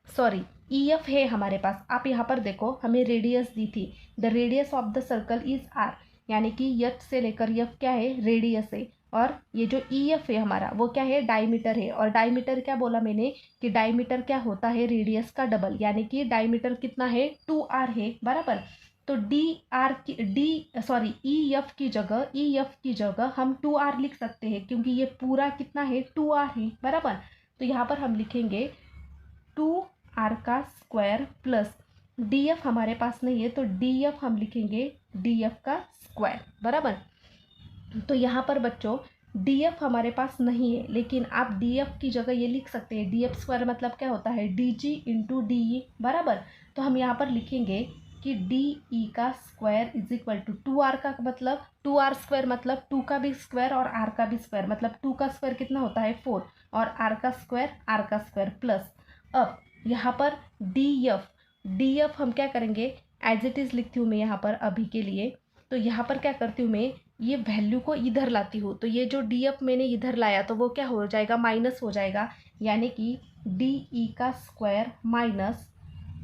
सॉरी ई एफ है हमारे पास। आप यहाँ पर देखो, हमें रेडियस दी थी, the radius of the circle is r, यानी कि एच से लेकर एफ क्या है, रेडियस है। और ये जो ई एफ है हमारा वो क्या है, डायमीटर है। और डायमीटर क्या बोला मैंने कि डायमीटर क्या होता है, रेडियस का डबल, यानी कि डायमीटर कितना है, 2r है, बराबर। तो ई एफ की जगह हम 2r लिख सकते हैं, क्योंकि ये पूरा कितना है, 2r है, बराबर। तो यहाँ पर हम लिखेंगे 2r का स्क्वायर प्लस डी एफ हमारे पास नहीं है, तो डी एफ हम लिखेंगे डी एफ का स्क्वायर, बराबर। तो यहाँ पर बच्चों डी एफ हमारे पास नहीं है, लेकिन आप डी एफ की जगह ये लिख सकते हैं, डी एफ स्क्वायर मतलब क्या होता है, डी जी इंटू डी ई, बराबर। तो हम यहाँ पर लिखेंगे कि डी ई का square is equal to 2r का मतलब 2r स्क्वायर मतलब 2 का भी स्क्वायर और r का भी स्क्वायर, मतलब 2 का स्क्वायर कितना होता है 4, और r का स्क्वायर प्लस। अब यहाँ पर डी एफ हम क्या करेंगे, एज इट इज़ लिखती हूँ मैं यहाँ पर अभी के लिए। तो यहाँ पर क्या करती हूँ मैं, ये वैल्यू को इधर लाती हूँ तो ये जो डी एफ मैंने इधर लाया तो वो क्या हो जाएगा, माइनस हो जाएगा, यानी कि डी ई का स्क्वायर माइनस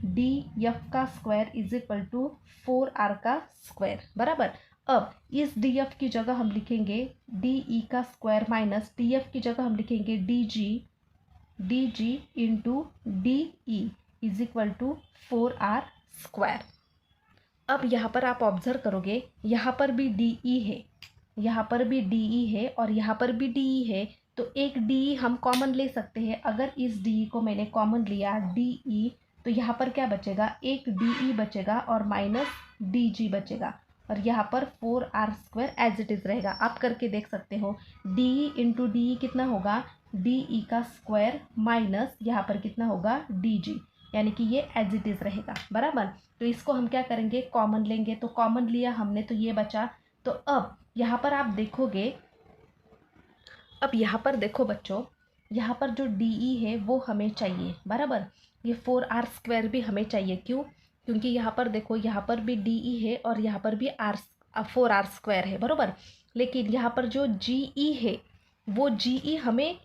डी एफ का square is equal to 4r का स्क्वायर बराबर। अब इस डी एफ की जगह हम लिखेंगे डी ई का स्क्वायर माइनस डी एफ की जगह हम लिखेंगे D G into D E is equal to 4r square. अब यहाँ पर आप ऑब्जर्व करोगे, यहाँ पर भी डी ई है, यहाँ पर भी डी ई है और यहाँ पर भी डी ई है, तो एक डी ई हम कॉमन ले सकते हैं। अगर इस डी ई को मैंने कॉमन लिया डी ई, तो यहाँ पर क्या बचेगा, एक डी ई बचेगा और माइनस डी जी बचेगा, और यहाँ पर 4r square as it is रहेगा। आप करके देख सकते हो, डी ई इंटू डी ई कितना होगा, डी ई का स्क्वायर माइनस यहाँ पर कितना होगा डी जी, यानी कि ये एज इट इज़ रहेगा बराबर। तो इसको हम क्या करेंगे, कॉमन लेंगे, तो कॉमन लिया हमने तो ये बचा। तो अब यहाँ पर आप देखोगे, अब यहाँ पर देखो बच्चों, यहाँ पर जो डी ई है वो हमें चाहिए बराबर, ये 4r स्क्वायर भी हमें चाहिए। क्यों, क्योंकि यहाँ पर देखो, यहाँ पर भी डी ई है और यहाँ पर भी 4r स्क्वायर है बराबर। लेकिन यहाँ पर जो जी ई है वो जी ई हमें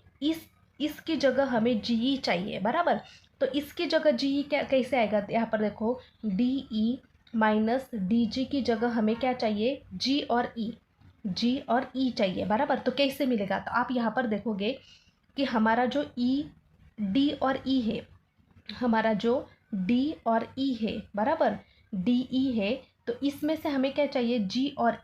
इसकी जगह हमें जी ई चाहिए बराबर। तो इसकी जगह जी ई क्या कैसे आएगा, यहाँ पर देखो D E minus D G की जगह हमें क्या चाहिए, जी और ई चाहिए बराबर। तो कैसे मिलेगा, तो आप यहाँ पर देखोगे कि हमारा जो डी और ई है, हमारा जो डी और ई है बराबर, डी ई है, तो इसमें से हमें क्या चाहिए, जी और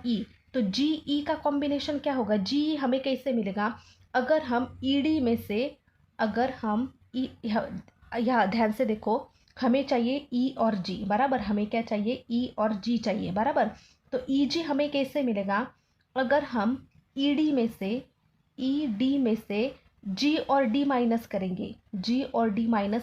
ई। तो जी ई का कॉम्बिनेशन क्या होगा, जी हमें कैसे मिलेगा, अगर हम ई डी में से, अगर हम यहाँ ध्यान से देखो, हमें चाहिए ई और जी बराबर, हमें क्या चाहिए, ई और जी चाहिए बराबर। तो ई जी हमें कैसे मिलेगा, अगर हम ई डी में से जी और डी माइनस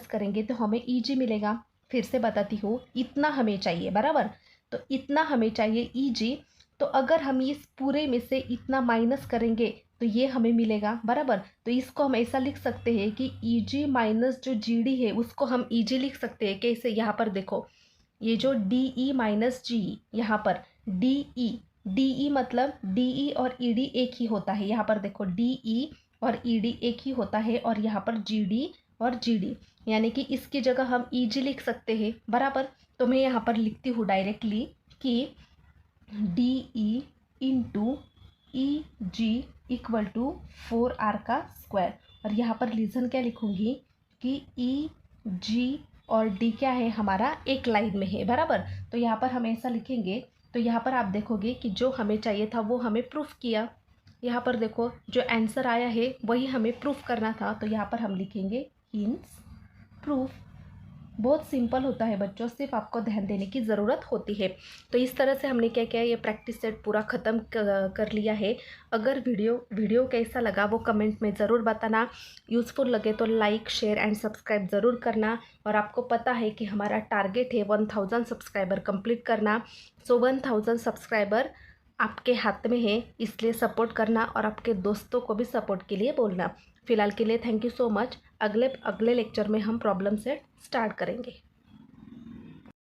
करेंगे, तो हमें ई जी मिलेगा। फिर से बताती हूँ, इतना हमें चाहिए बराबर, तो इतना हमें चाहिए ई जी। तो अगर हम इस पूरे में से इतना माइनस करेंगे तो ये हमें मिलेगा बराबर। तो इसको हम ऐसा लिख सकते हैं कि ई जी माइनस जो जी डी है उसको हम ई जी लिख सकते हैं। कैसे, यहाँ पर देखो, ये जो डी ई माइनस जी, यहाँ पर डी ई मतलब डी ई और ई डी एक ही होता है। यहाँ पर देखो डी ई और ई डी एक ही होता है, और यहाँ पर जी डी और जी डी, यानी कि इसकी जगह हम ई जी लिख सकते हैं बराबर। तो मैं यहाँ पर लिखती हूँ डायरेक्टली कि D E into E G equal to 4r का स्क्वायर, और यहाँ पर रीज़न क्या लिखूँगी कि ई जी और डी क्या है, हमारा एक लाइन में है बराबर। तो यहाँ पर हम ऐसा लिखेंगे, तो यहाँ पर आप देखोगे कि जो हमें चाहिए था वो हमें प्रूफ किया। यहाँ पर देखो जो आंसर आया है वही हमें प्रूफ करना था, तो यहाँ पर हम लिखेंगे हिंस प्रूफ। बहुत सिंपल होता है बच्चों, सिर्फ आपको ध्यान देने की ज़रूरत होती है। तो इस तरह से हमने क्या किया, ये प्रैक्टिस सेट पूरा ख़त्म कर लिया है। अगर वीडियो कैसा लगा वो कमेंट में ज़रूर बताना, यूज़फुल लगे तो लाइक शेयर एंड सब्सक्राइब ज़रूर करना। और आपको पता है कि हमारा टारगेट है 1000 सब्सक्राइबर कंप्लीट करना। सो 1000 सब्सक्राइबर आपके हाथ में है, इसलिए सपोर्ट करना और आपके दोस्तों को भी सपोर्ट के लिए बोलना। फ़िलहाल के लिए थैंक यू सो मच। अगले लेक्चर में हम प्रॉब्लम सेट स्टार्ट करेंगे।